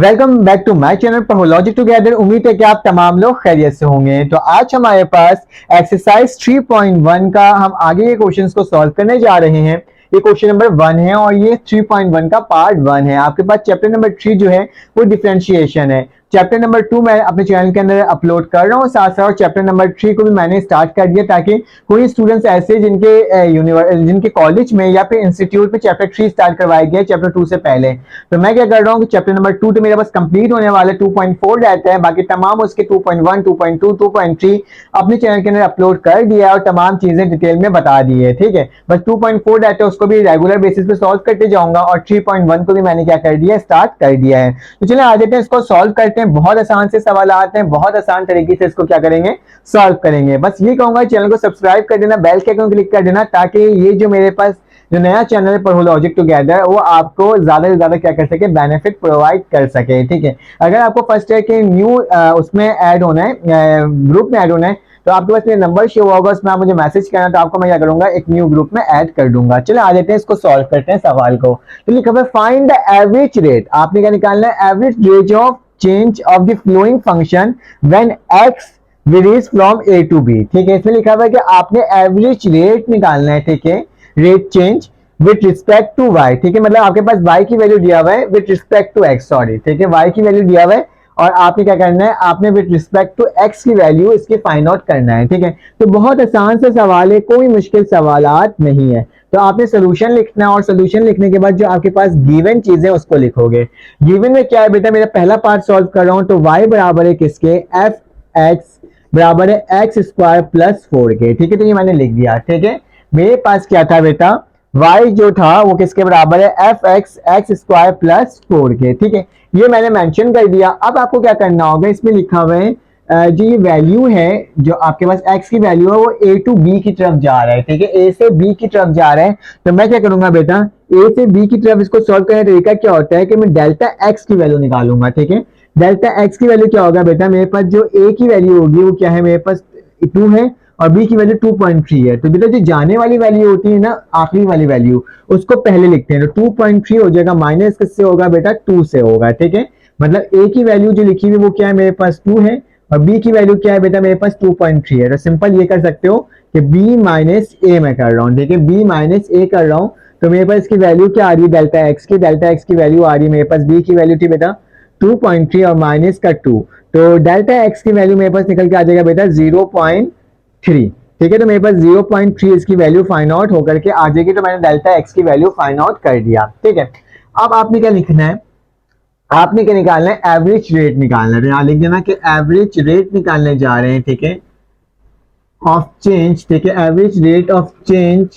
Welcome back to my channel Padhologic together. उम्मीद है कि आप तमाम लोग खैरियत से होंगे। तो आज हमारे पास एक्सरसाइज 3.1 का हम आगे के क्वेश्चंस को सॉल्व करने जा रहे हैं। ये क्वेश्चन नंबर 1 है और ये 3.1 का पार्ट 1 है। आपके पास चैप्टर नंबर 3 जो है वो डिफरेंशिएशन है। चैप्टर नंबर 2 मैं अपने चैनल के अंदर अपलोड कर रहा हूँ, साथ साथ चैप्टर नंबर 3 को भी मैंने स्टार्ट कर दिया ताकि कोई स्टूडेंट्स ऐसे जिनके कॉलेज में या फिर इंस्टीट्यूट में चैप्टर 3 स्टार्ट करवाया गया चैप्टर 2 से पहले, तो मैं क्या कर रहा हूँ कि चैप्टर नंबर 2 तो मेरे पास कंप्लीट होने वाला 2.4 रहता है, बाकी तमाम उसके 2.1, 2.2, 2.3 अपने चैनल के अंदर अपलोड कर दिया और तमाम चीजें डिटेल में बता दी है। ठीक है, बस 2.4 रहता है उसको भी रेगुलर बेसिस पे सॉल्व करते जाऊंगा और 3.1 को भी मैंने क्या कर दिया, स्टार्ट कर दिया है। तो चलिए आ जाते हैं, इसको सॉल्व करते हैं। बहुत आसान से सवाल आते हैं, बहुत आसान तरीके से इसको क्या करेंगे, सॉल्व करेंगे। बस ये कहूंगा चैनल को सब्सक्राइब कर देना, बेल के आइकन क्लिक कर देना ताकि ये जो मेरे पास जो नया चैनल है पढ़ोलॉजिक टुगेदर वो आपको ज्यादा से ज्यादा क्या कर सके, बेनिफिट प्रोवाइड कर सके। ठीक है, अगर आपको फर्स्ट है कि न्यू उसमें ऐड होना है, ग्रुप में ऐड होना है, तो आपके पास मेरा नंबर शो होगा, उसमें आप मुझे मैसेज करना, तो आपको मैं क्या करूंगा, एक न्यू ग्रुप में ऐड कर दूंगा। चलिए आ जाते हैं, इसको सॉल्व करते हैं सवाल को। तो लिखा हुआ फाइंड द एवरेज रेट। आपने क्या निकालना है, average rate of change of the flowing function when X varies from A to B. ठीक है, इसमें लिखा हुआ है कि आपने एवरेज रेट निकालना है। ठीक है, rate change with respect to Y. ठीक है, मतलब आपके पास वाई की वैल्यू दिया हुआ है with respect to X, sorry. ठीक है, वाई की वैल्यू दिया हुआ है और आपने क्या करना है, आपने विथ रिस्पेक्ट टू एक्स की वैल्यू इसके फाइंड आउट करना है। ठीक है, तो बहुत आसान सा सवाल है, कोई मुश्किल सवालात नहीं है। तो आपने सोल्यूशन लिखना है और सोल्यूशन लिखने के बाद जो आपके पास गिवन चीजें उसको लिखोगे। गिवन में क्या है बेटा, मेरा पहला पार्ट सॉल्व कर रहा हूं, तो y बराबर है किसके, एफ एक्स बराबर है एक्स स्क्वायर प्लस 4 के। ठीक है, तो ये मैंने लिख दिया। ठीक है, मेरे पास क्या था बेटा, y जो था वो किसके बराबर है, F x x square plus 4 के। ठीक है, ये मैंने मेंशन कर दिया। अब आपको क्या करना होगा, इसमें लिखा हुआ है जो ये वैल्यू है, जो आपके पास x की वैल्यू है वो a टू b की तरफ जा रहा है। ठीक है, a से b की तरफ जा रहा है, तो मैं क्या करूंगा बेटा, a से b की तरफ इसको सॉल्व करने का तरीका क्या होता है कि मैं डेल्टा x की वैल्यू निकालूंगा। ठीक है, डेल्टा x की वैल्यू क्या होगा बेटा, मेरे पास जो a की वैल्यू होगी वो क्या है, मेरे पास 2 है और b की वैल्यू 2.3 है। तो बेटा जो जाने वाली वैल्यू होती है ना, आखिरी वाली वैल्यू, उसको पहले लिखते हैं। तो 2.3 हो जाएगा, माइनस किससे होगा बेटा, 2 से होगा। ठीक है, मतलब a की वैल्यू जो लिखी हुई वो क्या है, मेरे पास 2 है और b की वैल्यू क्या है बेटा, मेरे पास 2.3 है। तो सिंपल ये कर सकते हो कि b माइनस ए मैं कर रहा हूँ। ठीक है, b माइनस ए कर रहा हूँ, तो मेरे पास इसकी वैल्यू क्या आ रही है, डेल्टा एक्स की। डेल्टा एक्स की वैल्यू आ रही है मेरे पास, b की वैल्यू थी बेटा 2.3 और माइनस का 2, तो डेल्टा एक्स की वैल्यू मेरे पास निकल के आ जाएगा बेटा 0.3। ठीक है, तो मेरे पास 0.3 इसकी वैल्यू फाइंड आउट होकर के आ जाएगी। तो मैंने डेल्टा एक्स की वैल्यू फाइंड आउट कर दिया। ठीक है, अब आपने क्या लिखना है, आपने क्या निकालना है, एवरेज रेट निकालना है। तो यहां लिख देना कि एवरेज रेट निकालने जा रहे हैं। ठीक है, ऑफ चेंज। ठीक है, average rate of change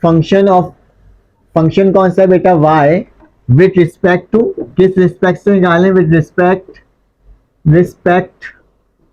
function कौन सा है बेटा, y विथ रिस्पेक्ट टू, किस रिस्पेक्ट से निकालने, विथ रिस्पेक्ट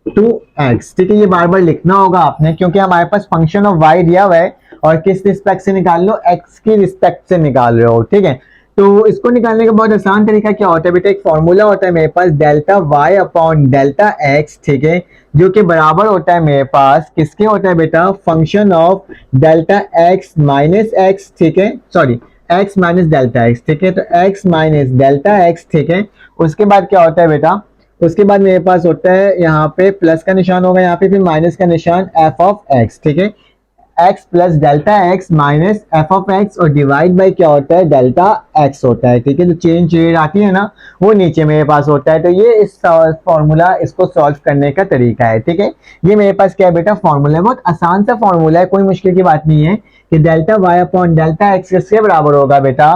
टू x। ठीक है, ये बार बार लिखना होगा आपने क्योंकि हमारे पास फंक्शन ऑफ y दिया हुआ है और किस रिस्पेक्ट से निकाल लो, x की रिस्पेक्ट से निकाल रहे हो। ठीक है, तो इसको निकालने का बहुत आसान तरीका क्या होता है बेटा, एक फॉर्मूला होता है मेरे पास, delta y upon delta x। ठीक है, जो कि बराबर होता है मेरे पास किसके होता है बेटा, function of delta x minus x। ठीक है, sorry x minus delta x। ठीक है, तो x माइनस डेल्टा x। ठीक है, उसके बाद क्या होता है बेटा, उसके बाद मेरे पास होता है यहाँ पे प्लस का निशान होगा, यहाँ पे फिर माइनस का निशान f ऑफ x। ठीक है, x plus delta x minus f of x और डिवाइड बाय क्या होता है, डेल्टा x होता है। ठीक है, तो चेंज रेट आती है ना, वो नीचे मेरे पास होता है। तो ये इस फॉर्मूला, इसको सॉल्व करने का तरीका है। ठीक है, ये मेरे पास क्या है बेटा, फॉर्मूला है, बहुत आसान सा फॉर्मूला है, कोई मुश्किल की बात नहीं है कि delta y upon delta x किसके बराबर होगा बेटा,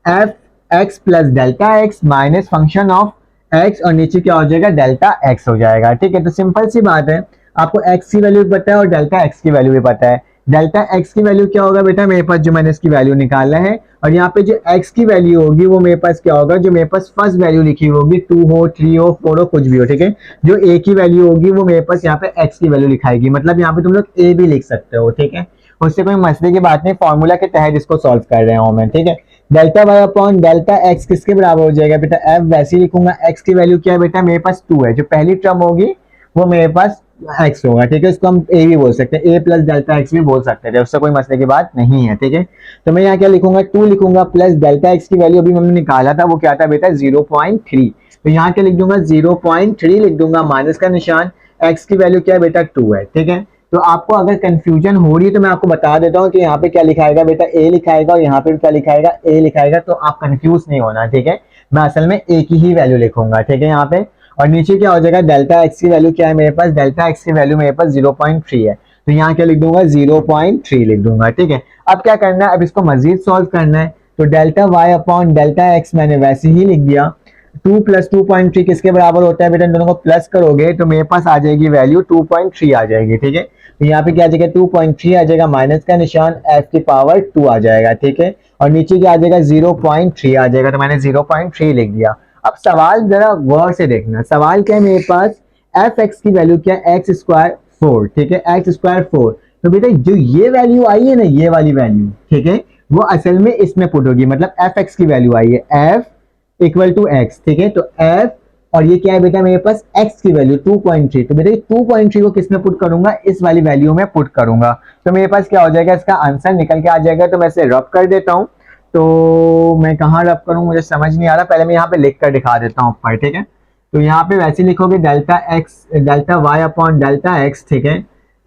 f x plus delta x minus function of x और नीचे क्या हो जाएगा, डेल्टा x हो जाएगा। ठीक है, तो सिंपल सी बात है, आपको x की वैल्यू भी पता है और डेल्टा x की वैल्यू भी पता है। डेल्टा x की वैल्यू क्या होगा बेटा, मेरे पास जो मैंने इसकी वैल्यू निकालना है, और यहाँ पे जो x की वैल्यू होगी वो मेरे पास क्या होगा, जो मेरे पास फर्स्ट वैल्यू लिखी होगी, 2 हो 3 हो 4 हो कुछ भी हो। ठीक है, जो a की वैल्यू होगी वो मेरे पास यहाँ पे x की वैल्यू लिखाएगी, मतलब यहाँ पे तुम लोग a भी लिख सकते हो। ठीक है, उससे कोई मसले की बात नहीं, फॉर्मूला के तहत इसको सॉल्व कर रहे हो मैं। ठीक है, delta Y upon delta x किसके बराबर हो जाएगा बेटा, एफ वैसे ही लिखूंगा, एक्स की वैल्यू क्या है बेटा, मेरे पास 2 है, जो पहली टर्म होगी वो मेरे पास एक्स होगा, ठीक है। उसको हम ए भी बोल सकते हैं, ए प्लस डेल्टा एक्स भी बोल सकते थे, उससे कोई मसले की बात नहीं है, ठीक है। तो मैं यहाँ क्या लिखूंगा, 2 लिखूंगा प्लस डेल्टा एक्स की वैल्यू अभी हमने निकाला था, वो क्या था बेटा 0.3। तो यहाँ क्या लिख दूंगा 0.3 लिख दूंगा, माइनस का निशान, एक्स की वैल्यू क्या है बेटा 2 है, ठीक है। तो आपको अगर कंफ्यूजन हो रही है तो मैं आपको बता देता हूँ कि यहाँ पे क्या लिखाएगा बेटा, ए लिखाएगा, और यहाँ पे क्या लिखाएगा, ए लिखाएगा, तो आप कंफ्यूज नहीं होना, ठीक है। मैं असल में ए की ही वैल्यू लिखूंगा, ठीक है यहाँ पे। और नीचे क्या हो जाएगा, डेल्टा एक्स की वैल्यू क्या है मेरे पास, डेल्टा एक्स की वैल्यू मेरे पास 0.3 है, तो यहाँ क्या लिख दूंगा 0.3 लिख दूंगा, ठीक है। अब क्या करना है, अब इसको मजीद सॉल्व करना है, तो delta Y upon delta X मैंने वैसे ही लिख दिया। 2 प्लस 2.3 किसके बराबर होता है बेटा, इन दोनों को प्लस करोगे तो मेरे पास आ जाएगी वैल्यू 2.3 आ जाएगी, ठीक है। तो यहाँ पे क्या आ जाएगा 2.3 आ जाएगा, माइनस का निशान, एफ की पावर 2 आ जाएगा, ठीक है। और नीचे क्या आ जाएगा 0.3 आ जाएगा, तो मैंने 0.3 लिख दिया। अब सवाल जरा गौर से देखना, सवाल क्या है मेरे पास, एफ एक्स की वैल्यू क्या है, एक्स स्क्वायर 4, ठीक है, एक्स स्क्वायर 4। तो बेटा जो ये वैल्यू आई है ना, ये वाली वैल्यू, ठीक है, वो असल में इसमें पुट होगी, मतलब एफ एक्स की वैल्यू आई है, एफ इक्वल टू एक्स, ठीक है। तो एफ, और ये क्या है बेटा मेरे पास, एक्स की वैल्यू 2.3, तो बेटा 2.3 को किसमें पुट करूंगा, इस वाली वैल्यू में पुट करूंगा, तो मेरे पास क्या हो जाएगा, इसका आंसर निकल के आ जाएगा। तो मैं इसे रब कर देता हूं, तो मैं कहाँ रब करूं मुझे समझ नहीं आ रहा, पहले मैं यहाँ पे लिख कर दिखा देता हूँ ऊपर, ठीक है। तो यहाँ पे वैसे लिखोगे delta X, delta Y upon delta x, ठीक है।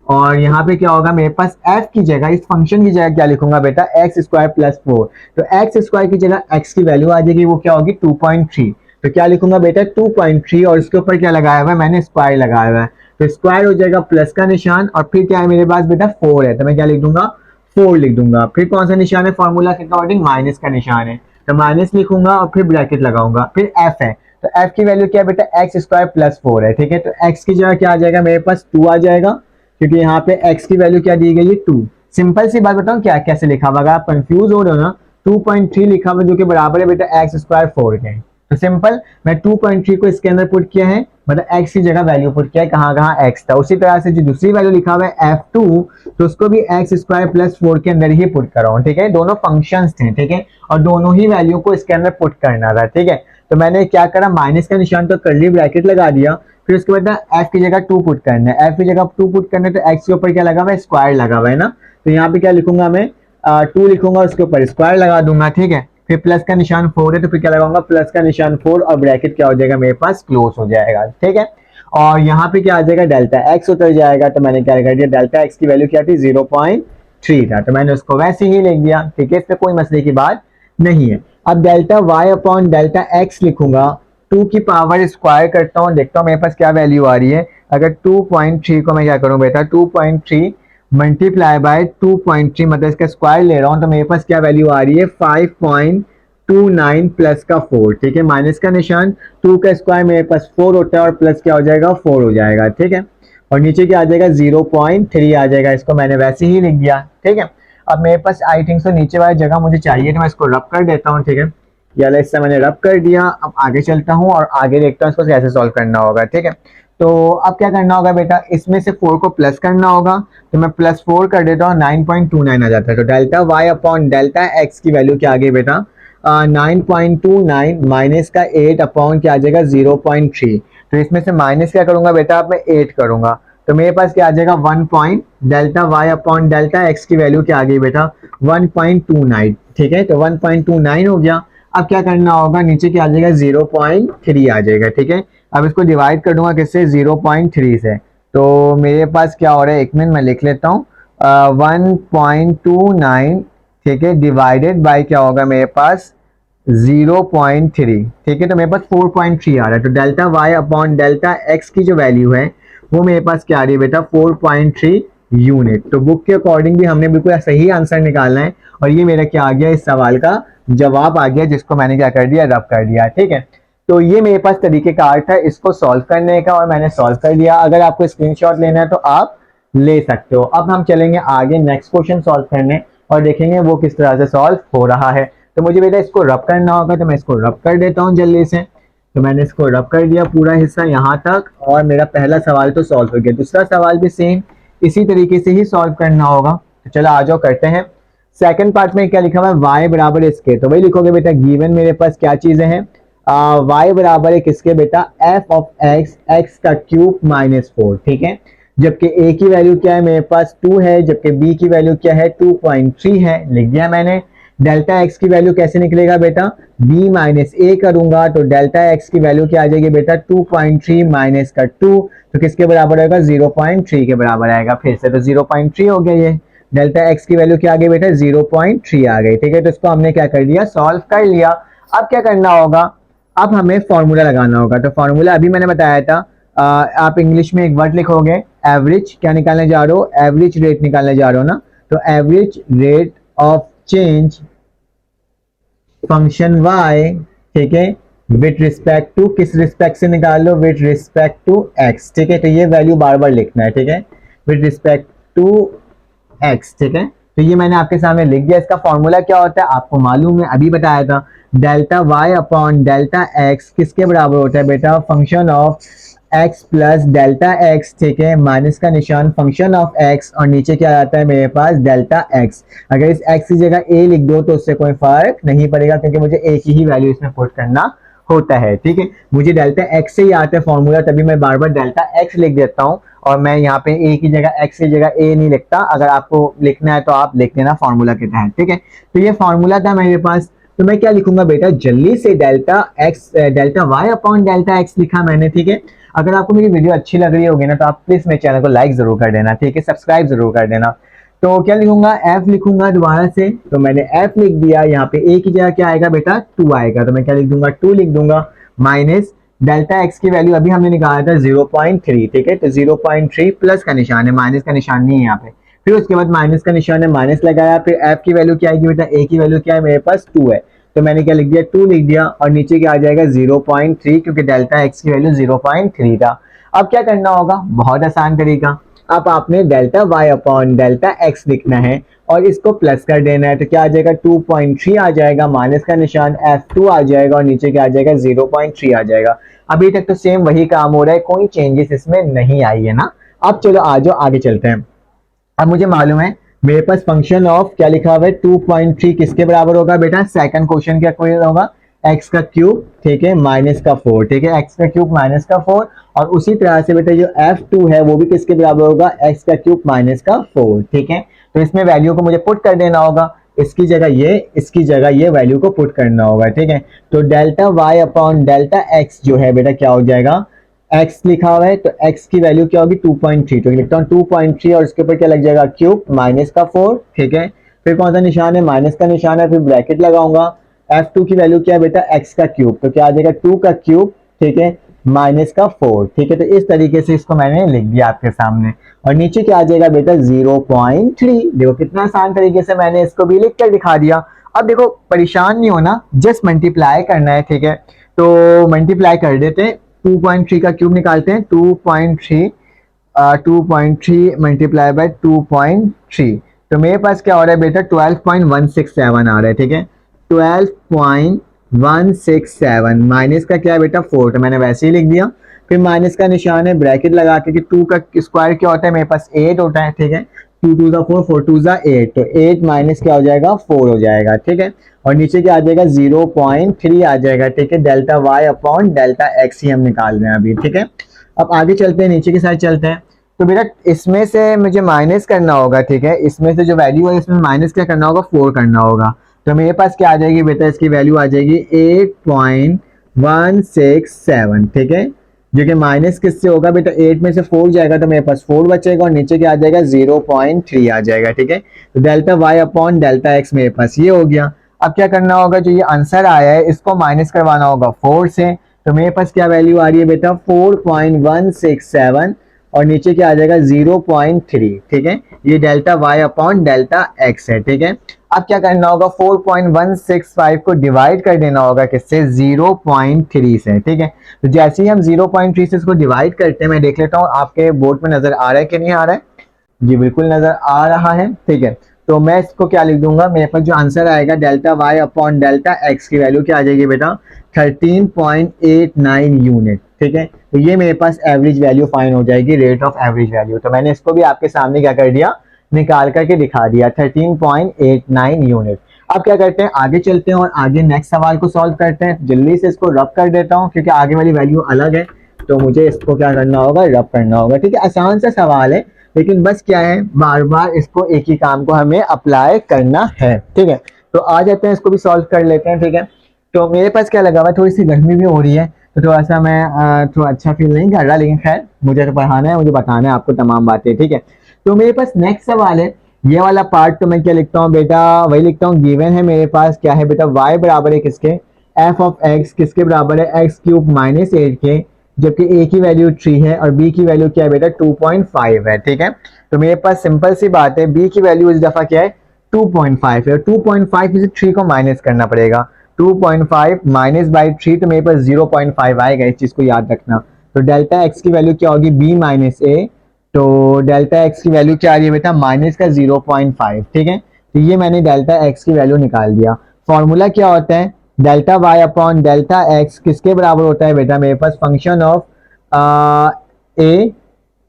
और यहाँ पे क्या होगा मेरे पास, f की जगह, इस फंक्शन की जगह क्या लिखूंगा बेटा, एक्स स्क्वायर प्लस 4। तो एक्स स्क्वायर की जगह x की वैल्यू आ जाएगी, वो क्या होगी 2.3। तो क्या लिखूंगा बेटा 2.3, और इसके ऊपर क्या लगाया हुआ है, मैंने स्क्वायर लगाया हुआ है, तो स्क्वायर हो जाएगा प्लस का निशान, और फिर क्या है मेरे पास बेटा 4 है, तो मैं क्या लिख दूंगा 4 लिख दूंगा। फिर कौन सा निशान है, फॉर्मूला के अकॉर्डिंग माइनस का निशान है, तो माइनस लिखूंगा और फिर ब्रैकेट लगाऊंगा, फिर f है, तो f की वैल्यू क्या है बेटा, एक्स स्क्वायर प्लस 4 है, ठीक है। तो x की जगह क्या आ जाएगा मेरे पास 2 आ जाएगा, क्योंकि यहाँ पे x की वैल्यू क्या दी गई है 2। सिंपल सी बात बताऊं क्या कैसे लिखा हुआ, अगर आप कंफ्यूज हो रहे हो ना, 2.3 लिखा हुआ जो कि बराबर है बेटा एक्स स्क्वायर 4 के, तो सिंपल मैं 2.3 को इसके अंदर पुट किया है, मतलब x की जगह वैल्यू पुट किया है, कहाँ कहाँ x था। उसी तरह से जो दूसरी वैल्यू लिखा हुआ है f2, तो उसको भी एक्स स्क्वायर प्लस 4 के अंदर ही पुट कर रहा हूँ, ठीक है। दोनों फंक्शंस थे, ठीक है, और दोनों ही वैल्यू को इसके अंदर पुट करना था, ठीक है। तो मैंने क्या करा, माइनस का निशान तो कर्ली ब्रैकेट लगा दिया, फिर उसके बाद f की जगह 2 पुट करना है, f की जगह 2 पुट करना है, तो x के ऊपर क्या लगा हुआ है, स्क्वायर लगा हुआ है ना, तो यहाँ पे क्या लिखूंगा मैं 2 लिखूंगा, उसके ऊपर स्क्वायर लगा दूंगा, ठीक है। फिर प्लस का निशान 4 है, तो फिर क्या लगाऊंगा, प्लस का निशान 4, और ब्रैकेट क्या हो जाएगा मेरे पास, क्लोज हो जाएगा, ठीक है। और यहाँ पे क्या आ जाएगा, डेल्टा एक्स उतर जाएगा, तो मैंने क्या कर दिया, डेल्टा एक्स की वैल्यू क्या थी 0.3 था, तो मैंने उसको वैसे ही लिख दिया, ठीक है, इसमें कोई मसले की बात नहीं है। अब delta Y upon delta X लिखूंगा, 2 की पावर स्क्वायर करता हूँ, देखता हूँ मेरे पास क्या वैल्यू आ रही है। अगर 2.3 को मैं क्या करूँ बेटा, 2.3 मल्टीप्लाई बाय 2.3, मतलब इसका स्क्वायर ले रहा हूँ, तो मेरे पास क्या वैल्यू आ रही है 5.29 प्लस का 4, ठीक है, माइनस का निशान, 2 का स्क्वायर मेरे पास 4 होता है, और प्लस क्या हो जाएगा 4 हो जाएगा, ठीक है। और नीचे क्या आ जाएगा 0.3 आ जाएगा, इसको मैंने वैसे ही लिख दिया, ठीक है। अब मेरे पास आई थिंक सो नीचे वाली जगह मुझे चाहिए, तो मैं इसको रब कर देता हूँ, ठीक है। या इससे मैंने रब कर दिया, अब आगे चलता हूँ और आगे देखता हूँ इसको कैसे सॉल्व करना होगा, ठीक है। तो अब क्या करना होगा बेटा, इसमें से 4 को प्लस करना होगा, तो मैं प्लस 4 कर देता हूँ, 9.29 आ जाता है। तो delta Y upon delta x की वैल्यू क्या आ गई बेटा, 9.29 माइनस का 8 अपॉन क्या आ जाएगा 0.3। तो इसमें से माइनस क्या करूंगा बेटा, अब मैं 8 करूंगा, तो मेरे पास क्या आ जाएगा 1 point, delta Y upon delta x की वैल्यू क्या आ गई बेटा 1.29, ठीक है। तो 1.29 हो गया। अब क्या करना होगा, नीचे क्या आ जाएगा 0.3 आ जाएगा, ठीक है। अब इसको डिवाइड कर दूंगा किससे, 0.3 से, तो मेरे पास क्या हो रहा है, एक मिनट मैं लिख लेता हूँ, 1.29, ठीक है, डिवाइडेड बाय क्या होगा मेरे पास 0.3, ठीक है। तो मेरे पास 4.3 आ रहा है, तो delta Y upon delta x की जो वैल्यू है वो मेरे पास क्या आ रही है बेटा 4.3 यूनिट। तो बुक के अकॉर्डिंग भी हमने बिल्कुल सही आंसर निकालना है, और ये मेरा क्या आ गया, इस सवाल का जवाब आ गया, जिसको मैंने क्या कर दिया, रब कर दिया, ठीक है। तो ये मेरे पास तरीकेकार था इसको सॉल्व करने का, और मैंने सॉल्व कर दिया। अगर आपको स्क्रीनशॉट लेना है तो आप ले सकते हो। अब हम चलेंगे आगे नेक्स्ट क्वेश्चन सॉल्व करने, और देखेंगे वो किस तरह से सॉल्व हो रहा है। तो मुझे बेटा इसको रब करना होगा, तो मैं इसको रब कर देता हूँ जल्दी से। तो मैंने इसको रब कर दिया पूरा हिस्सा यहाँ तक, और मेरा पहला सवाल तो सॉल्व हो गया। दूसरा सवाल भी सेम इसी तरीके से ही सॉल्व करना होगा। तो चलो आ जाओ करते हैं। सेकंड पार्ट में क्या लिखा हुआ है, y बराबर इसके, तो वही लिखोगे बेटा, गिवन मेरे पास क्या चीजें हैं, y बराबर है किसके बेटा, f ऑफ x, x का क्यूब माइनस 4, ठीक है। जबकि ए की वैल्यू क्या है मेरे पास 2 है, जबकि बी की वैल्यू क्या है 2.3 है, लिख दिया मैंने। डेल्टा एक्स की वैल्यू कैसे निकलेगा बेटा, b माइनस ए करूंगा तो डेल्टा एक्स की वैल्यू क्या आ जाएगी बेटा 2.3 माइनस का 2, तो किसके बराबर आएगा 0.3 के बराबर आएगा। फिर से तो 0.3 हो गया, ये डेल्टा एक्स की वैल्यू क्या आ गई बेटा 0.3 आ गई। ठीक है, तो इसको हमने क्या कर दिया, सॉल्व कर लिया। अब क्या करना होगा, अब हमें फॉर्मूला लगाना होगा। तो फॉर्मूला अभी मैंने बताया था, आप इंग्लिश में एक वर्ड लिखोगे एवरेज, क्या निकालने जा रहे हो, एवरेज रेट निकालने जा रहे हो ना, तो average rate of change function y, ठीक है, विथ रिस्पेक्ट टू, किस रिस्पेक्ट से निकाल लो, विथ रिस्पेक्ट टू x। ठीक है, तो ये वैल्यू बार बार लिखना है। ठीक है, विथ रिस्पेक्ट टू x। ठीक है, तो ये मैंने आपके सामने लिख दिया। इसका फॉर्मूला क्या होता है आपको मालूम है, अभी बताया था, delta y upon delta x किसके बराबर होता है बेटा, function of x plus delta x। ठीक है, माइनस का निशान फंक्शन ऑफ x और नीचे क्या आता है मेरे पास डेल्टा x। अगर इस x की जगह a लिख दो तो उससे कोई फर्क नहीं पड़ेगा, क्योंकि मुझे a की ही वैल्यू इसमें पुट करना होता है। ठीक है, मुझे डेल्टा x से ही आता है फॉर्मूला, तभी मैं बार बार डेल्टा x लिख देता हूँ और मैं यहाँ पे a की जगह x की जगह a नहीं लिखता। अगर आपको लिखना है तो आप लिख देना फॉर्मूला के तहत। ठीक है, तो ये फॉर्मूला था मेरे पास। तो मैं क्या लिखूंगा बेटा, जल्दी से delta y upon delta x लिखा मैंने। ठीक है, अगर आपको मेरी वीडियो अच्छी लग रही होगी ना तो आप प्लीज मेरे चैनल को लाइक जरूर कर देना। ठीक है, सब्सक्राइब जरूर कर देना। तो क्या लिखूंगा, f लिखूंगा दोबारा से, तो मैंने f लिख दिया। यहाँ पे a की जगह क्या आएगा बेटा 2 आएगा, तो मैं क्या लिख दूंगा 2 लिख दूंगा, माइनस डेल्टा x की वैल्यू अभी हमने निकाला था 0.3। ठीक है, तो 0.3 प्लस का निशान है, माइनस का निशान नहीं है यहाँ पे। फिर उसके बाद माइनस का निशान है, माइनस लगाया। फिर f की वैल्यू क्या आएगी बेटा, a की वैल्यू क्या है मेरे पास 2 है, तो मैंने क्या लिख दिया 2 लिख दिया और नीचे क्या आ जाएगा 0.3, क्योंकि डेल्टा x की वैल्यू 0.3 था। अब क्या करना होगा, बहुत आसान तरीका, अब आपने delta y upon delta x लिखना है और इसको प्लस कर देना है। तो क्या आ जाएगा 2.3 आ जाएगा, माइनस का निशान f2 आ जाएगा और नीचे क्या आ जाएगा 0.3 आ जाएगा। अभी तक तो सेम वही काम हो रहा है, कोई चेंजेस इसमें नहीं आई है ना। अब चलो आ जाओ आगे चलते हैं। अब मुझे मालूम है मेरे पास फंक्शन ऑफ क्या लिखा हुआ है 2.3 किसके बराबर होगा बेटा, सेकंड क्वेश्चन क्या कोई होगा, x का क्यूब। ठीक है, माइनस का 4। ठीक है, x का क्यूब माइनस का 4, और उसी तरह से बेटा जो f2 है वो भी किसके बराबर होगा, x का क्यूब माइनस का 4। ठीक है, तो इसमें वैल्यू को मुझे पुट कर देना होगा, इसकी जगह ये, इसकी जगह ये वैल्यू को पुट करना होगा। ठीक है, तो delta y upon delta x जो है बेटा क्या हो जाएगा, x लिखा हुआ है तो x की वैल्यू क्या होगी 2.3, तो लिखता हूँ 2.3 और उसके ऊपर क्या लग जाएगा क्यूब माइनस का 4। ठीक है, फिर कौन सा निशान है, माइनस का निशान है, फिर ब्रैकेट लगाऊंगा। f2 की वैल्यू क्या है बेटा x का क्यूब, तो क्या आ जाएगा 2 का क्यूब। ठीक है, माइनस का 4। ठीक है, तो इस तरीके से इसको मैंने लिख दिया आपके सामने और नीचे क्या आ जाएगा बेटा 0.3। देखो कितना आसान तरीके से मैंने इसको भी लिख कर दिखा दिया। अब देखो परेशान नहीं होना, जस्ट मल्टीप्लाई करना है। ठीक है, तो मल्टीप्लाई कर देते हैं, 2.3 का क्यूब निकालते हैं, 2.3 मल्टीप्लाई बाय 2.3, तो मेरे पास क्या हो रहा है बेटा 12.167 आ रहा है। ठीक है, 12.167 माइनस का क्या है बेटा 4, तो मैंने वैसे ही लिख दिया। फिर माइनस का निशान है, ब्रैकेट लगा के कि 2 का स्क्वायर क्या होता है मेरे पास 8 होता है। ठीक है, 2 2 4 4 2 8, तो 8 माइनस क्या हो जाएगा 4 हो जाएगा। ठीक है, और नीचे क्या आ जाएगा 0.3 आ जाएगा। ठीक है, delta y upon delta x ही हम निकाल रहे हैं अभी। ठीक है, अब आगे चलते हैं, नीचे की साइड चलते हैं। तो बेटा इसमें से मुझे माइनस करना होगा। ठीक है, इसमें से जो वैल्यू है इसमें माइनस क्या करना होगा 4 करना होगा, तो मेरे पास क्या आ जाएगी बेटा, इसकी वैल्यू आ जाएगी 8.167। ठीक है, जो कि माइनस किससे होगा बेटा, 8 में से 4 जाएगा तो मेरे पास 4 बचेगा और नीचे क्या आ जाएगा 0.3 आ जाएगा। ठीक है, तो delta y upon delta x मेरे पास ये हो गया। अब क्या करना होगा, जो ये आंसर आया है इसको माइनस करवाना होगा 4 से, तो मेरे पास क्या वैल्यू आ रही है बेटा 4.167 और नीचे क्या आ जाएगा 0.3। ठीक है, ये delta y upon delta x है। ठीक है, अब क्या करना होगा 4.165 को डिवाइड कर देना होगा किससे, 0.3 से। ठीक है, तो जैसे ही हम 0.3 से इसको डिवाइड करते हैं, मैं देख लेता हूँ आपके बोर्ड में नजर आ रहा है कि नहीं आ रहा है। जी बिल्कुल नजर आ रहा है। ठीक है, तो मैं इसको क्या लिख दूंगा, मेरे पास जो आंसर आएगा delta y upon delta x की वैल्यू क्या आ जाएगी बेटा 13.89 यूनिट। ठीक है, तो ये मेरे पास एवरेज वैल्यू फाइन हो जाएगी, रेट ऑफ एवरेज वैल्यू। तो मैंने इसको भी आपके सामने क्या कर दिया, निकाल करके दिखा दिया 13.89 यूनिट। अब क्या करते हैं, आगे चलते हैं और आगे नेक्स्ट सवाल को सॉल्व करते हैं। जल्दी से इसको रब कर देता हूँ क्योंकि आगे वाली वैल्यू अलग है, तो मुझे इसको क्या करना होगा, रब करना होगा। ठीक है, आसान सा सवाल है, लेकिन बस क्या है, बार बार इसको एक ही काम को हमें अप्लाई करना है। ठीक है, तो आ जाते हैं, इसको भी सॉल्व कर लेते हैं। ठीक है, तो मेरे पास क्या लगा हुआ है, थोड़ी सी गर्मी भी हो रही है, तो थोड़ा सा मैं थोड़ा अच्छा फील नहीं कर रहा, लेकिन खैर मुझे तो पढ़ाना है, मुझे बताना है आपको तमाम बातें। ठीक है, तो मेरे पास नेक्स्ट सवाल है, ये वाला पार्ट तो मैं क्या लिखता हूँ बेटा, वही लिखता हूँ, गिवन है मेरे पास क्या है बेटा, y बराबर है किसके, एफ ऑफ एक्स किसके बराबर है, एक्स क्यूब माइनस 8 के, जबकि a की वैल्यू 3 है और b की वैल्यू क्या है बेटा 2.5 है। ठीक है, तो मेरे पास सिंपल सी बात है, b की वैल्यू इस दफा क्या है 2.5 है, 2.5 में से 3 को माइनस करना पड़ेगा, 2.5 माइनस बाई 3, तो मेरे पास 0.5 आएगा, इस चीज को याद रखना। तो डेल्टा एक्स की वैल्यू क्या होगी, b माइनस ए, तो डेल्टा एक्स की वैल्यू क्या आ रही है बेटा, माइनस का 0.5। ठीक है, तो ये मैंने डेल्टा एक्स की वैल्यू निकाल दिया। फॉर्मूला क्या होता है, delta Y upon delta x किसके बराबर होता है बेटा, मेरे पास फंक्शन ऑफ ए।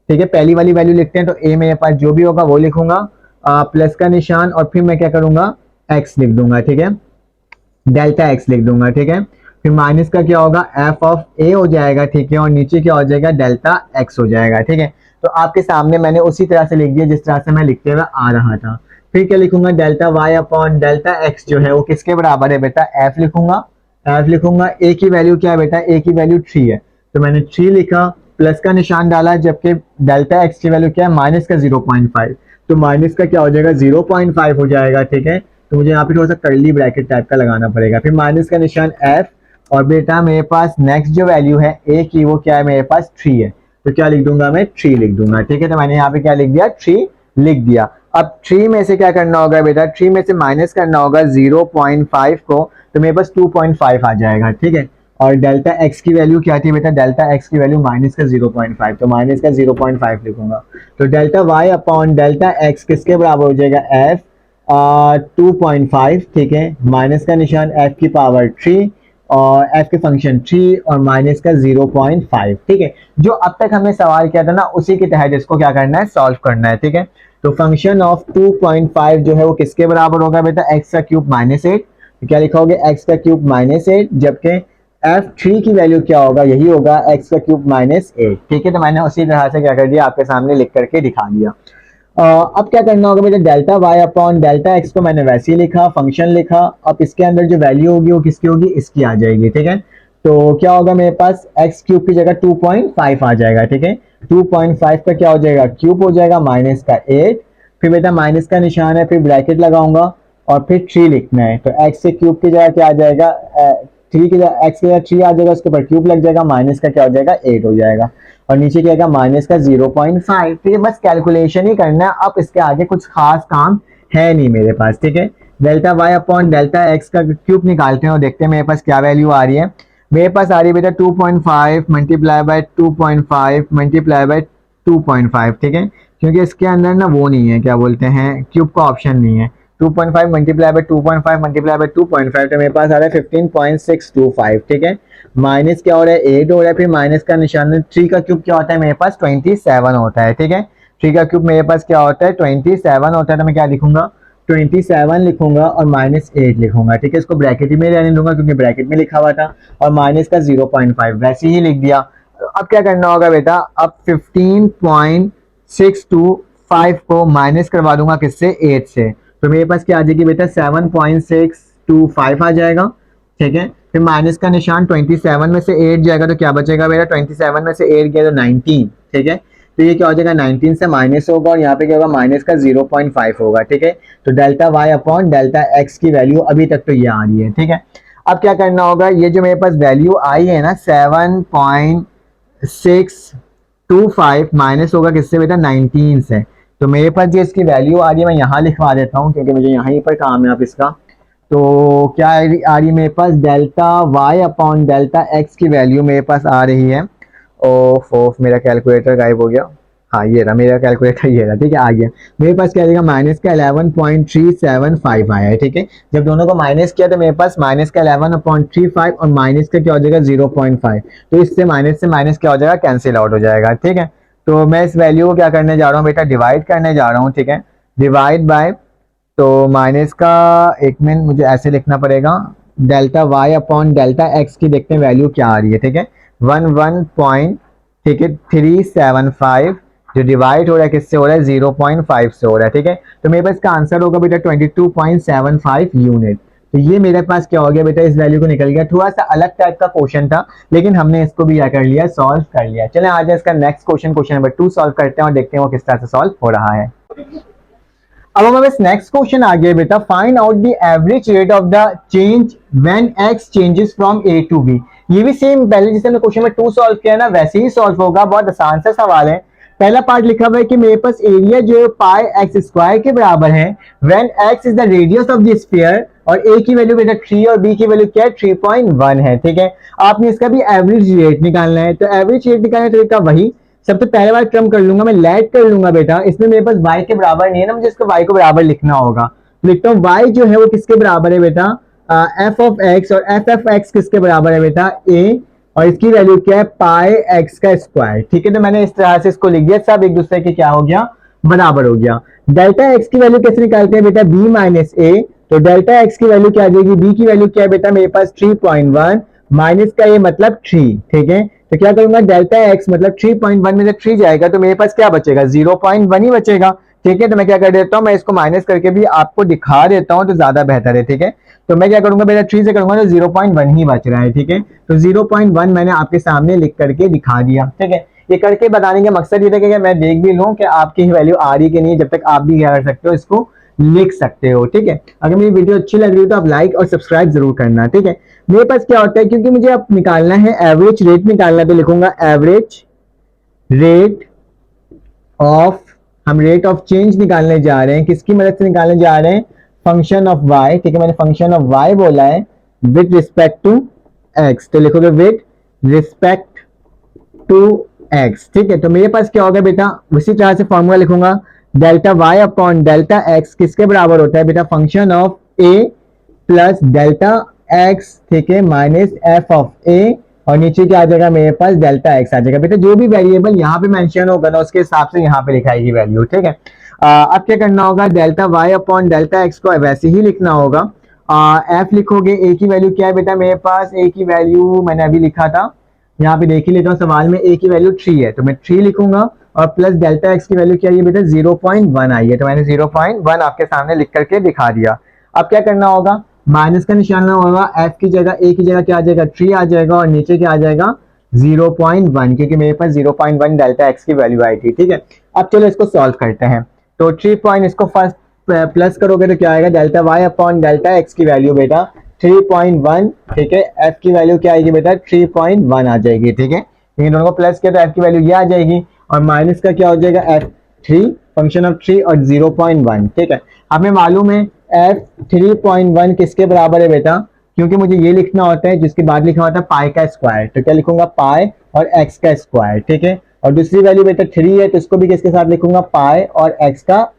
ठीक है, पहली वाली वैल्यू लिखते हैं, तो ए मेरे पास जो भी होगा वो लिखूंगा, प्लस का निशान, और फिर मैं क्या करूंगा, एक्स लिख दूंगा। ठीक है, डेल्टा एक्स लिख दूंगा। ठीक है, फिर माइनस का क्या होगा, एफ ऑफ ए हो जाएगा। ठीक है, और नीचे क्या हो जाएगा, डेल्टा एक्स हो जाएगा। ठीक है, तो आपके सामने मैंने उसी तरह से लिख दिया जिस तरह से मैं लिखते हुए आ रहा था। फिर क्या लिखूंगा, delta Y upon delta X जो है वो किसके बराबर है बेटा, एफ लिखूंगा। एफ लिखूंगा, ए की वैल्यू क्या है बेटा, ए की वैल्यू 3 है, तो मैंने 3 लिखा, प्लस का निशान डाला, जबकि डेल्टा एक्स की वैल्यू क्या है, माइनस का 0.5, तो माइनस का क्या हो जाएगा, 0.5 हो जाएगा। ठीक है, तो मुझे यहाँ पे थोड़ा सा कर्ली ब्रैकेट टाइप का लगाना पड़ेगा, फिर माइनस का निशान एफ, और बेटा मेरे पास नेक्स्ट जो वैल्यू है ए की, वो क्या है मेरे पास 3 है, तो क्या लिख दूंगा, मैं 3 लिख दूंगा। ठीक है, तो मैंने यहाँ पे क्या लिख दिया, 3 लिख दिया। अब 3 में से क्या करना होगा बेटा, 3 में से माइनस करना होगा 0.5 को, तो मेरे पास 2.5 आ जाएगा। ठीक है, और डेल्टा एक्स की वैल्यू क्या थी बेटा, डेल्टा एक्स की वैल्यू माइनस का 0.5, तो माइनस का 0.5 लिखूंगा। तो delta Y upon delta x किसके बराबर हो जाएगा, एफ 2.5। ठीक है, माइनस का निशान एफ की पावर 3, और एफ के फंक्शन 3, और माइनस का 0.5। ठीक है, जो अब तक हमने सवाल किया था ना, उसी के तहत इसको क्या करना है, सॉल्व करना है। ठीक है, तो फंक्शन ऑफ 2.5 जो है वो किसके बराबर होगा बेटा, एक्स का क्यूब माइनस 8, तो क्या लिखोगे, एक्स का क्यूब माइनस 8, जबकि f3 की वैल्यू क्या होगा, यही होगा एक्स का क्यूब माइनस 8। ठीक है, तो मैंने उसी तरह से क्या कर दिया, आपके सामने लिख करके दिखा दिया। अब क्या करना होगा बेटा, delta Y upon delta x को मैंने वैसे ही लिखा, फंक्शन लिखा, अब इसके अंदर जो वैल्यू होगी वो किसकी होगी, इसकी आ जाएगी। ठीक है, तो क्या होगा, मेरे पास एक्स क्यूब की जगह 2.5 आ जाएगा। ठीक है, 2.5 का क्या हो जाएगा, क्यूब हो जाएगा, माइनस का 8, फिर बेटा माइनस का निशान है, फिर ब्रैकेट लगाऊंगा, और फिर 3 लिखना है, तो एक्स के क्यूब की जगह क्या आ जाएगा, 3 की जगह एक्स की जगह 3 आ जाएगा, उसके ऊपर क्यूब लग जाएगा, माइनस का क्या हो जाएगा, 8 हो जाएगा, और नीचे क्या आएगा, माइनस का 0.5। तो ये बस कैलकुलेशन ही करना है, अब इसके आगे कुछ खास काम है नहीं मेरे पास। ठीक है, delta Y upon delta x का क्यूब निकालते हैं और देखते हैं मेरे पास क्या वैल्यू आ रही है। मेरे पास आ रही है बेटा 2.5 मल्टीप्लाई बाय 2.5 मल्टीप्लाई बाय 2.5। ठीक है, क्योंकि इसके अंदर ना वो नहीं है, क्या बोलते हैं, क्यूब का ऑप्शन नहीं है। 2.5 मल्टीप्लाई बाय 2.5 मल्टीप्लाई बाय 2.5, तो मेरे पास आ रहा है 15.625। ठीक है, माइनस क्या हो रहा है, 8 हो रहा है, फिर माइनस का निशान, 3 का क्यूब क्या होता है मेरे पास, 27 होता है। ठीक है, 3 का क्यूब मेरे पास क्या होता है, 27 होता है, तो मैं क्या लिखूंगा, 27 लिखूंगा और माइनस 8 लिखूंगा। ठीक है, इसको ब्रैकेट में रहने दूंगा क्योंकि ब्रैकेट में लिखा हुआ था, और माइनस का 0.5 वैसे ही लिख दिया। तो अब क्या करना होगा बेटा, अब 15.625 को माइनस करवा दूंगा किससे, 8 से, तो मेरे पास क्या आ जाएगी बेटा, 7.625 आ जाएगा। ठीक है, फिर माइनस का निशान, 27 में से 8 जाएगा तो क्या बचेगा बेटा, 27 में से 8 गया तो 19। ठीक है, तो ये क्या हो जाएगा, 19 से माइनस होगा, और यहाँ पे क्या होगा, माइनस का 0.5 होगा। ठीक है, तो delta Y upon delta x की वैल्यू अभी तक तो ये आ रही है। ठीक है, अब क्या करना होगा, ये जो मेरे पास वैल्यू आई है ना 7.625 माइनस होगा किससे बेटा, 19 से, तो मेरे पास जो इसकी वैल्यू आ रही है मैं यहाँ लिखवा देता हूँ क्योंकि मुझे यहीं पर काम है अब इसका। तो क्या आ रही है मेरे पास, delta Y upon delta x की वैल्यू मेरे पास आ रही है, ओफ ओफ मेरा कैलकुलेटर गायब हो गया, हाँ ये रहा मेरा कैलकुलेटर, ये रहा। ठीक है, आ गया मेरे पास, क्या आएगा, माइनस का 11.375 आया है। ठीक है, जब दोनों को माइनस किया तो मेरे पास माइनस का 11.35 और माइनस का क्या हो जाएगा 0.5, तो इससे माइनस क्या हो जाएगा, कैंसिल आउट हो जाएगा। ठीक है, तो मैं इस वैल्यू को क्या करने जा रहा हूँ बेटा, डिवाइड करने जा रहा हूँ। ठीक है, डिवाइड बाय, तो माइनस का, एक मिनट मुझे ऐसे लिखना पड़ेगा, delta Y upon delta x की देखते हैं वैल्यू क्या आ रही है। ठीक है, 11. ठीक है 375 जो डिवाइड हो रहा है किससे हो रहा है 0.5 से हो रहा है। ठीक है तो मेरे पास इसका आंसर होगा बेटा 22.75 यूनिट। तो ये मेरे पास क्या हो गया बेटा, इस वैल्यू को निकल गया। थोड़ा सा अलग टाइप का क्वेश्चन था लेकिन हमने इसको भी क्या कर लिया, सॉल्व कर लिया। चलें आ जाए इसका next question, question number 2 solve करते हैं और देखते हैं वो किस तरह से सॉल्व हो रहा है। अब हमारे पास नेक्स्ट क्वेश्चन आ गया बेटा, find out the average rate of the change when x changes from a to b। ये भी सेम पहले जैसे हमने क्वेश्चन में 2 सॉल्व किया ना वैसे ही सॉल्व होगा, बहुत आसान सा सवाल है। पहला पार्ट लिखा हुआ है कि मेरे पास एरिया जो है पाई एक्स स्क्वायर के बराबर है when x is the radius of the sphere, और a की वैल्यू बेटा 3 और b की वैल्यू क्या है 3.1 है। ठीक है आपने इसका भी एवरेज रेट निकालना है, तो एवरेज रेट निकालने का तरीका वही, सबसे पहले बार टर्म कर लूंगा मैं, लेट कर लूंगा बेटा, इसमें मेरे पास y के बराबर नहीं है ना, मुझे इसको y को बराबर लिखना होगा। लिखता हूँ y जो है वो किसके बराबर है बेटा, f ऑफ x, और f ऑफ x किसके बराबर है बेटा a, और इसकी वैल्यू क्या है पाई x का स्क्वायर। ठीक है तो मैंने इस तरह से इसको लिख दिया, सब एक दूसरे के क्या हो गया, बराबर हो गया। डेल्टा x की वैल्यू कैसे निकालते हैं बेटा, b माइनस ए, तो डेल्टा x की वैल्यू क्या आ जाएगी, b की वैल्यू क्या है बेटा मेरे पास 3.1 माइनस का ये मतलब 3। ठीक है तो क्या करूंगा, डेल्टा x मतलब 3.1 में से 3 जाएगा तो मेरे पास क्या बचेगा 0.1 ही बचेगा। ठीक है तो मैं क्या कर देता हूँ, मैं इसको माइनस करके भी आपको दिखा देता हूँ तो ज्यादा बेहतर है। ठीक है तो मैं क्या करूंगा बेटा 3 से करूंगा तो 0.1 ही बच रहा है। ठीक है तो 0.1 मैंने आपके सामने लिख करके दिखा दिया। ठीक है ये करके बताने का मकसद ये था कि मैं देख भी लूं कि आपकी वैल्यू आ रही कि नहीं, जब तक आप भी क्या कर सकते हो इसको लिख सकते हो। ठीक है अगर मेरी वीडियो अच्छी लग रही है तो आप लाइक और सब्सक्राइब जरूर करना। ठीक है मेरे पास क्या होता है, क्योंकि मुझे अब निकालना है एवरेज रेट निकालना है, तो लिखूंगा एवरेज रेट ऑफ, हम रेट ऑफ चेंज निकालने जा रहे हैं, किसकी मदद से निकालने जा रहे हैं, फंक्शन ऑफ y। ठीक है मैंने फंक्शन ऑफ y बोला है विद रिस्पेक्ट टू x, तो लिखोगे विद रिस्पेक्ट टू x। ठीक है तो मेरे पास क्या होगा बेटा, उसी तरह से फॉर्मूला लिखूंगा delta y upon delta x किसके बराबर होता है बेटा, function of a plus delta x, ठीक है माइनस एफ ऑफ a, और नीचे क्या आ जाएगा मेरे पास डेल्टा x आ जाएगा। बेटा जो भी वेरिएबल यहाँ पे मेंशन होगा ना उसके हिसाब से यहाँ पे लिखाएगी वैल्यू। ठीक है अब क्या करना होगा, delta y upon delta x को वैसे ही लिखना होगा। f लिखोगे, a की वैल्यू क्या है बेटा मेरे पास, a की वैल्यू मैंने अभी लिखा था, यहाँ पे देख ही लेता हूँ सवाल में, a की वैल्यू 3 है तो मैं 3 लिखूंगा, और प्लस डेल्टा x की वैल्यू क्या है बेटा 0.1 आई है तो मैंने 0.1 आपके सामने लिख करके दिखा दिया। अब क्या करना होगा, माइनस का निशान होगा, f की जगह a की जगह क्या आ जाएगा 3 आ जाएगा, और नीचे क्या आ जाएगा 0.1, क्योंकि मेरे पास 0.1 डेल्टा x की वैल्यू आई थी। ठीक है अब चलो इसको सॉल्व करते हैं। तो 3 पॉइंट इसको फर्स्ट प्लस करोगे तो क्या आएगा, delta y upon delta x की वैल्यू बेटा 3.1। ठीक है f की वैल्यू क्या आएगी बेटा 3.1 आ जाएगी। ठीक है इन दोनों को प्लस किया तो f की वैल्यू ये आ जाएगी, और माइनस का क्या हो जाएगा f3 फंक्शन ऑफ 3 और 0.1। ठीक है हमें मालूम है f 3.1 किसके बराबर है बेटा, क्योंकि मुझे ये लिखना होता है जिसके बाद लिखा होता है पाई का स्क्वायर, तो क्या लिखूंगा पाई और x का स्क्वायर। ठीक है और दूसरी वैल्यू बेटा 3 है तो इसको भी किसके साथ लिखूंगा पाई और x का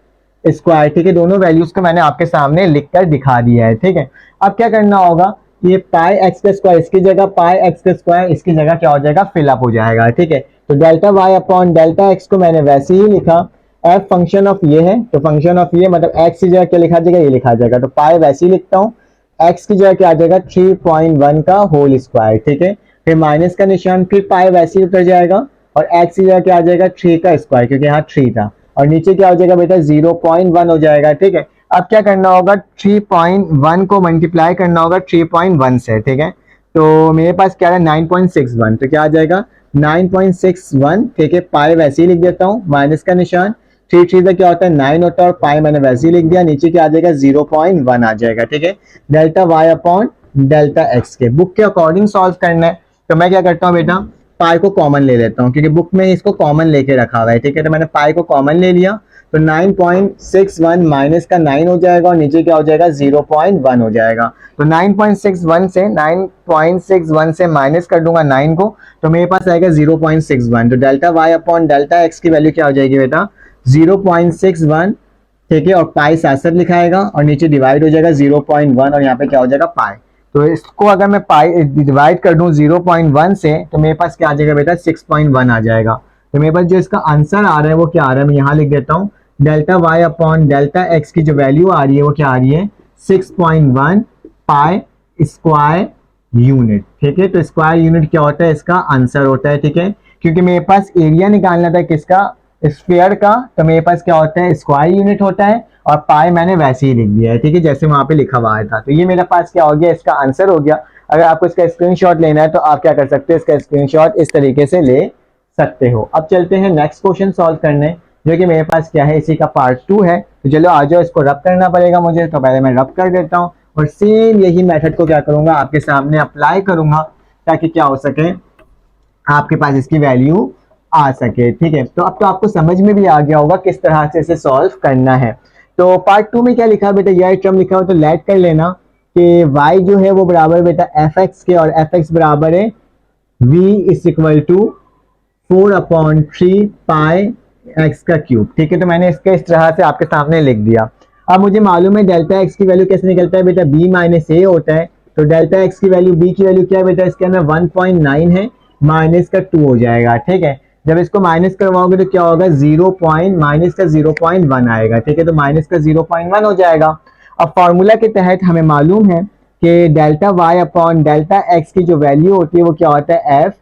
स्क्वायर। ठीक है दोनों वैल्यूज को मैंने आपके सामने लिखकर दिखा दिया है। ठीक है अब क्या करना होगा, ये पाई एक्स का स्क्वायर इसकी जगह, पाई एक्स का स्क्वायर इसकी जगह क्या हो जाएगा फिलअप हो जाएगा। ठीक है तो delta y upon delta x को मैंने वैसे ही लिखा, f फंक्शन ऑफ ये है तो फंक्शन ऑफ ये मतलब x की जगह क्या लिखा जाएगा, ये लिखा जाएगा, तो पाई वैसे ही लिखता हूँ, x की जगह क्या आ जाएगा 3.1 का होल स्क्वायर। ठीक है फिर माइनस का निशान, फिर पाई वैसे ही उतर जाएगा, और x की जगह क्या आ जाएगा 3 का स्क्वायर, क्योंकि यहाँ 3 था, और नीचे क्या हो जाएगा बेटा 0.1 हो जाएगा। ठीक है अब क्या करना होगा, 3.1 को मल्टीप्लाई करना होगा 3.1 से। ठीक है तो मेरे पास क्या है 9.61, तो क्या आ जाएगा 9.61। ठीक है पाई वैसे ही लिख देता हूँ, माइनस का निशान, 3 का क्या होता है 9 होता है, और पाई मैंने वैसे ही लिख दिया, नीचे क्या आ जाएगा 0.1 आ जाएगा। ठीक है delta y upon delta x के बुक के अकॉर्डिंग सॉल्व करना है, तो मैं क्या करता हूँ बेटा पाई को कॉमन ले लेता हूँ, क्योंकि बुक में इसको कॉमन लेके रखा हुआ है। ठीक है तो मैंने पाई को कॉमन ले लिया, तो 9.61 माइनस का 9 हो जाएगा, और नीचे क्या हो जाएगा 0.1 हो जाएगा, तो 9.61 से माइनस कर दूंगा 9 को, तो मेरे पास आएगा 0.61, तो delta y upon delta x की वैल्यू क्या हो जाएगी बेटा 0.61। ठीक है और पाई साथ साथ लिखाएगा, और नीचे डिवाइड हो जाएगा 0.1, और यहाँ पे क्या हो जाएगा पाई, तो इसको अगर मैं पाई डिवाइड कर दूं 0.1 से तो मेरे पास क्या आ जाएगा बेटा 6.1 आ जाएगा। तो मेरे पास जो इसका आंसर आ रहा है वो क्या आ रहा है, मैं यहाँ लिख देता हूँ, delta y upon delta x की जो वैल्यू आ रही है वो क्या आ रही है 6.1 पाई स्क्वायर यूनिट। ठीक है तो स्क्वायर यूनिट क्या होता है, इसका आंसर होता है। ठीक है क्योंकि मेरे पास एरिया निकालना था किसका, स्फीयर का, तो मेरे पास क्या होता है स्क्वायर यूनिट होता है, और पाई मैंने वैसे ही लिख दिया है, ठीक है, जैसे वहां पे लिखा हुआ था। तो ये मेरे पास क्या हो गया, इसका आंसर हो गया। अगर आपको इसका स्क्रीनशॉट लेना है तो आप क्या कर सकते हैं, इसका स्क्रीनशॉट इस तरीके से ले सकते हो। अब चलते हैं नेक्स्ट क्वेश्चन सॉल्व करने, जो कि मेरे पास क्या है, इसी का पार्ट 2 है। तो चलो आ जाओ, इसको रब करना पड़ेगा मुझे, तो पहले मैं रब कर देता हूँ और सेम यही मेथड को क्या करूंगा, आपके सामने अप्लाई करूंगा, ताकि क्या हो सके, आपके पास इसकी वैल्यू आ सके। ठीक है, तो अब तो आपको समझ में भी आ गया होगा किस तरह से इसे सॉल्व करना है। तो पार्ट 2 में क्या लिखा है बेटा, यह टर्म लिखा हो तो लेट कर लेना कि y जो है वो बराबर बेटा fx के, और fx बराबर है v is equal to 4/3 pi x का क्यूब। ठीक है, तो मैंने इसका इस तरह से आपके सामने लिख दिया। अब मुझे मालूम है डेल्टा x की वैल्यू कैसे निकलता है बेटा, b माइनस ए होता है। तो डेल्टा x की वैल्यू, b की वैल्यू क्या है बेटा, इसके अंदर 1.9 है, माइनस का 2 हो जाएगा। ठीक है, जब इसको माइनस करवाओगे तो क्या होगा, माइनस का 0.1 आएगा। ठीक है, तो माइनस का 0.1 हो जाएगा। अब फॉर्मूला के तहत हमें मालूम है कि delta Y upon delta x की जो वैल्यू होती है वो क्या होता है, f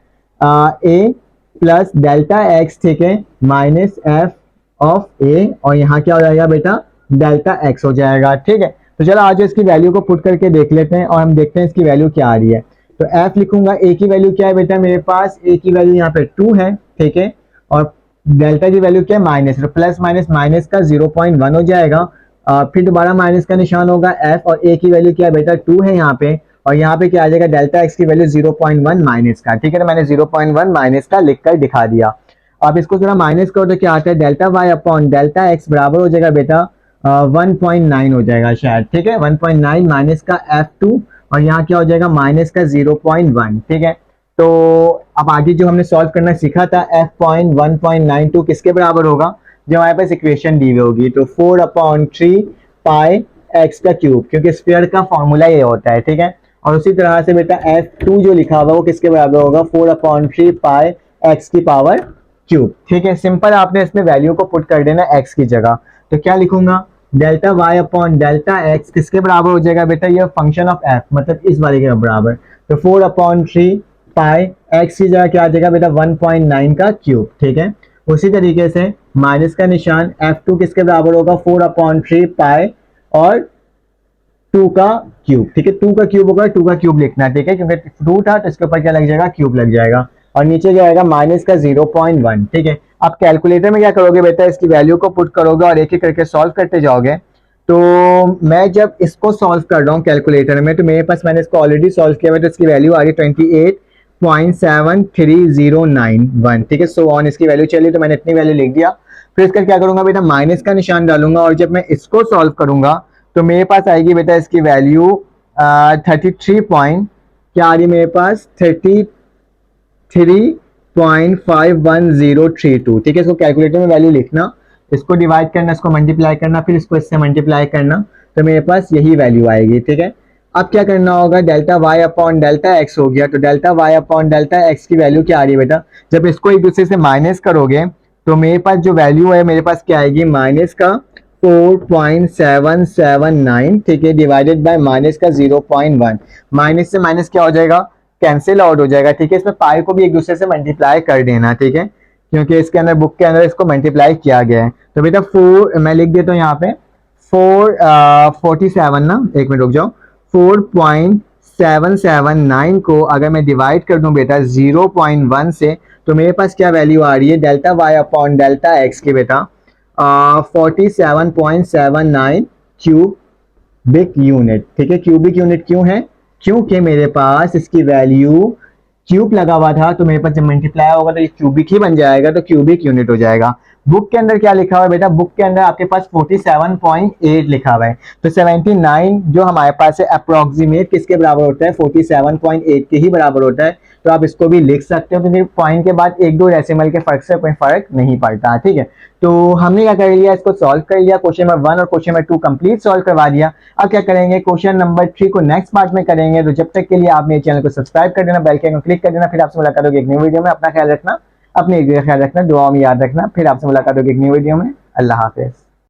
a plus delta x, ठीक है, माइनस एफ ऑफ ए, और यहाँ क्या हो जाएगा बेटा, डेल्टा एक्स हो जाएगा। ठीक है, तो चलो आज इसकी वैल्यू को पुट करके देख लेते हैं और हम देखते हैं इसकी वैल्यू क्या आ रही है। तो एफ लिखूंगा, ए की वैल्यू क्या है बेटा, मेरे पास ए की वैल्यू यहाँ पे 2 है। ठीक है, और डेल्टा की वैल्यू क्या है, माइनस, तो प्लस माइनस माइनस का 0.1 हो जाएगा। फिर दोबारा माइनस का निशान होगा एफ, और ए की वैल्यू क्या है बेटा, 2 है यहाँ पे, और यहाँ पे क्या आ जाएगा, डेल्टा एक्स की वैल्यू 0.1 माइनस का। ठीक है, तो मैंने 0.1 माइनस का लिख कर दिखा दिया। अब इसको थोड़ा माइनस करो तो क्या आता है, delta Y upon delta x बराबर हो जाएगा बेटा 1.9 हो जाएगा शायद। ठीक है, 1.9 माइनस का f2, और यहाँ क्या हो जाएगा, माइनस का 0.1। ठीक है, तो अब आगे जो हमने सॉल्व करना सीखा था, f.1.92 किसके बराबर होगा, जो हमारे पास इक्वेशन दी हुई होगी, तो 4/3 पाई एक्स का क्यूब, क्योंकि स्फीयर का फॉर्मूला ये होता है। ठीक है, और उसी तरह से बेटा f2 जो लिखा हुआ वो किसके बराबर होगा, 4/3 पाई एक्स की पावर क्यूब। ठीक है, सिंपल आपने इसमें वैल्यू को पुट कर देना x की जगह। तो क्या लिखूंगा, delta Y upon delta x किसके बराबर हो जाएगा बेटा, ये फंक्शन ऑफ f, मतलब इस वाले के बराबर। तो 4/3 पाई एक्स की जगह क्या आ जाएगा बेटा, 1.9 का क्यूब। ठीक है, उसी तरीके से माइनस का निशान, f2 किसके बराबर होगा, 4/3 पाई और 2 का क्यूब। ठीक है, 2 का क्यूब होगा, 2 का क्यूब लिखना है। ठीक है, क्योंकि 2 था तो इसके ऊपर क्या लग जाएगा, क्यूब लग जाएगा, और नीचे क्या आएगा, माइनस का 0.1। ठीक है, आप कैलकुलेटर में क्या करोगे बेटा, इसकी वैल्यू को पुट करोगे और एक एक करके सॉल्व करते जाओगे। तो मैं जब इसको सॉल्व कर रहा हूँ कैलकुलेटर में, तो मेरे पास मैंने इसको ऑलरेडी सॉल्व किया है, तो इसकी वैल्यू आ रही है 28.7391। ठीक है, सो ऑन इसकी वैल्यू चली, तो मैंने इतनी वैल्यू लिख दिया। फिर इसका क्या करूंगा बेटा, माइनस का निशान डालूंगा, और जब मैं इसको सॉल्व करूंगा तो मेरे पास आएगी बेटा इसकी वैल्यू 33 पॉइंट, क्या आ रही है मेरे पास, 33.51032। ठीक है, इसको कैलकुलेटर में वैल्यू लिखना, इसको डिवाइड करना, इसको मल्टीप्लाई करना, फिर इसको इससे मल्टीप्लाई करना, तो मेरे पास यही वैल्यू आएगी। ठीक है, अब क्या करना होगा, delta Y upon delta x हो गया, तो delta Y upon delta x की वैल्यू क्या आ रही है बेटा, जब इसको एक दूसरे से माइनस करोगे तो मेरे पास जो वैल्यू है, मेरे पास क्या आएगी, माइनस का 4.779। ठीक है, डिवाइडेड बाय माइनस का 0.1, माइनस से माइनस क्या हो जाएगा, कैंसिल आउट हो जाएगा। ठीक है, इसमें पाई को भी एक दूसरे से मल्टीप्लाई कर देना। ठीक है, क्योंकि इसके अंदर बुक के अंदर इसको मल्टीप्लाई किया गया है। तो बेटा 4 मैं लिख देता हूँ यहाँ पे 47 ना, एक मिनट रुक जाओ, 4.779 को अगर मैं डिवाइड कर दूं बेटा 0.1 से, तो मेरे पास क्या वैल्यू आ रही है, delta Y upon delta x की बेटा 47.79 क्यूबिक यूनिट। ठीक है, क्यूबिक यूनिट क्यों है, क्योंकि मेरे पास इसकी वैल्यू क्यूब लगा हुआ था, तो मेरे पास जब मल्टीप्लाई होगा तो ये क्यूबिक ही बन जाएगा, तो क्यूबिक यूनिट हो जाएगा। बुक के अंदर क्या लिखा हुआ है बेटा, बुक के अंदर आपके पास 47.8 लिखा हुआ है, तो 79 जो हमारे पास है अप्रोक्सीमेट किसके बराबर होता है, 47.8 के ही बराबर होता है। तो आप इसको भी लिख सकते हो, क्योंकि पॉइंट के बाद एक दो डेसिमल के फर्क से कोई फर्क नहीं पड़ता। ठीक है, तो हमने क्या कर लिया, इसको सॉल्व कर लिया, क्वेश्चन नंबर 1 और क्वेश्चन नंबर 2 कंप्लीट सॉल्व करवा दिया। अब क्या करेंगे, क्वेश्चन नंबर 3 को नेक्स्ट पार्ट में करेंगे। तो जब तक के लिए आप मेरे चैनल को सब्सक्राइब कर देना, बेल के आइकन क्लिक कर देना। फिर आपसे मुलाकात होगी एक न्यू वीडियो में, अपना ख्याल रखना, अपने ख्याल रखना, दुआ में याद रखना। फिर आपसे मुलाकात होगी एक न्यू वीडियो में। अल्लाह हाफिज।